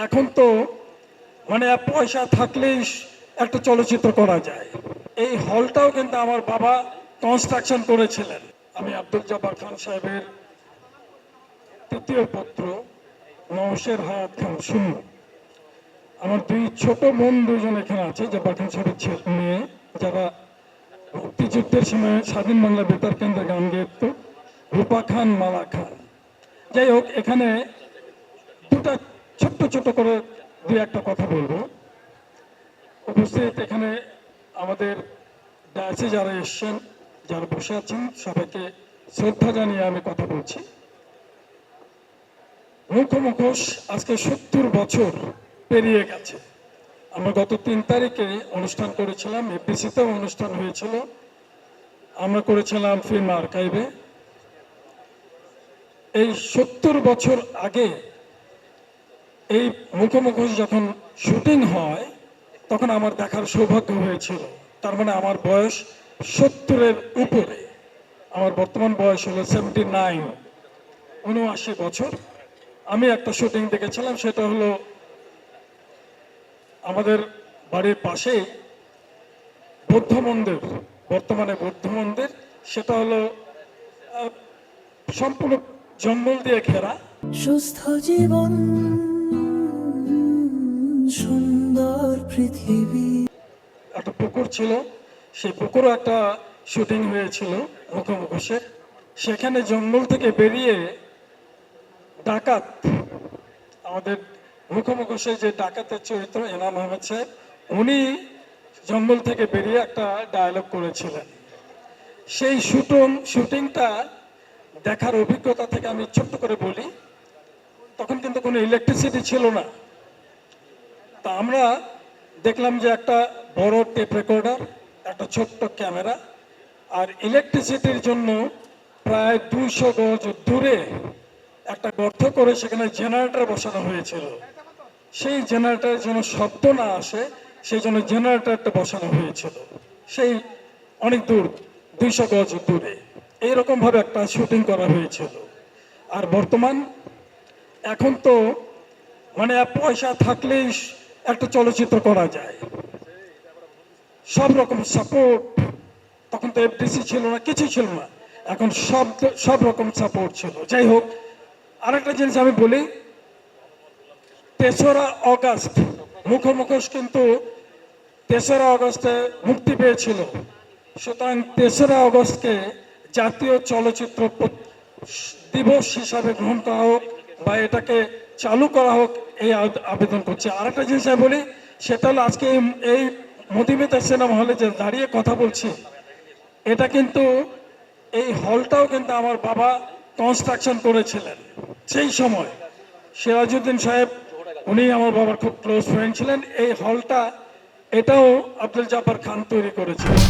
এখন তো মানে পয়সা থাকলেই একটা চলচ্চিত্র করা যায়। এই হলটাও কিন্তু আমার বাবা কনস্ট্রাকশন করেছিলেন। আমি আব্দুল জব্বার খান সাহেবের তৃতীয় পুত্র নওশের হায়াত খান সুমু। আমার দুই ছোট বোন দুজন এখানে আছে, জব্বার খান সাহেবের মেয়ে, যারা মুক্তিযুদ্ধের সময় স্বাধীন বাংলা বেতার কেন্দ্রে গান গেত, রূপা খান, মালা খান। যাই হোক, এখানে দুটা ছোট্ট ছোট করে দুই একটা কথা বলবো। উপস্থিত এখানে আমাদের ডায়াসে যারা এসছেন, যারা বসে আছেন, সবাইকে শ্রদ্ধা জানিয়ে আমি কথা বলছি। মুখোমুখোশ আজকে 70 বছর পেরিয়ে গেছে। আমরা গত 3 তারিখে অনুষ্ঠান করেছিলাম, এফডিসিতেও অনুষ্ঠান হয়েছিল, আমরা করেছিলাম ফিল্ম আর্কাইভে। এই 70 বছর আগে এই মুখোমুখোশ যখন শুটিং হয় তখন আমার দেখার সৌভাগ্য হয়েছিল। তার মানে আমার বয়স 70-এর উপরে। আমার বর্তমান বয়স হলো 79, 79 বছর। আমি একটা শুটিং দেখেছিলাম, সেটা হলো আমাদের বাড়ির পাশেই বৌদ্ধ মন্দির, বর্তমানে বৌদ্ধ মন্দির, সেটা হলো সম্পূর্ণ জঙ্গল দিয়ে ঘেরা। সুস্থ জীবন, সুন্দর পৃথিবী। একটা পুকুর ছিল, সেই পুকুরও একটা শুটিং হয়েছিল মুখোমুখোশের। সেখানে জঙ্গল থেকে বেরিয়ে ডাকাত, আমাদের মুখোমুখোশের যে ডাকাতের চরিত্র এনাম আহমেদ সাহেব, উনি জঙ্গল থেকে বেরিয়ে একটা ডায়লগ করেছিলেন। সেই শুটিংটা দেখার অভিজ্ঞতা থেকে আমি ছোট্ট করে বলি। তখন কিন্তু কোনো ইলেকট্রিসিটি ছিল না। তা আমরা দেখলাম যে একটা বড় টেপ রেকর্ডার, একটা ছোট্ট ক্যামেরা, আর ইলেকট্রিসিটির জন্য প্রায় 200 গজ দূরে একটা গর্ত করে সেখানে জেনারেটর বসানো হয়েছিল। সেই জেনারেটরের জন্য শব্দ না আসে, সেই জন্য জেনারেটরটা বসানো হয়েছিল সেই অনেক দূর, 200 গজ দূরে। এইরকম ভাবে একটা শুটিং করা হয়েছিল। আর বর্তমান এখন তো মানে পয়সা থাকলেই একটা চলচ্চিত্র করা যায়। সব রকম সাপোর্ট, তখন তো এফডিসি ছিল না, কিছু ছিল না, এখন সব রকম সাপোর্ট ছিল। যাই হোক, আরেকটা জিনিস আমি বলি, 3রা অগাস্ট মুখোমুখোশ কিন্তু 3রা অগস্টে মুক্তি পেয়েছিল। সুতরাং 3রা অগস্টকে জাতীয় চলচ্চিত্র দিবস হিসাবে গ্রহণ করা হোক বা এটাকে চালু করা হোক, এই আবেদন করছি। আরেকটা জিনিস আমি বলি, সেটা হলো আজকে এই মদিমেতা সিনেমা হলে যে দাঁড়িয়ে কথা বলছি, এটা কিন্তু এই হলটাও কিন্তু আমার বাবা কনস্ট্রাকশন করেছিলেন। সেই সময় সিরাজউদ্দিন সাহেব, উনি আমার বাবার খুব ক্লোজ ফ্রেন্ড ছিলেন। এই হলটা এটাও আব্দুল জব্বার খান তৈরি করেছিলেন।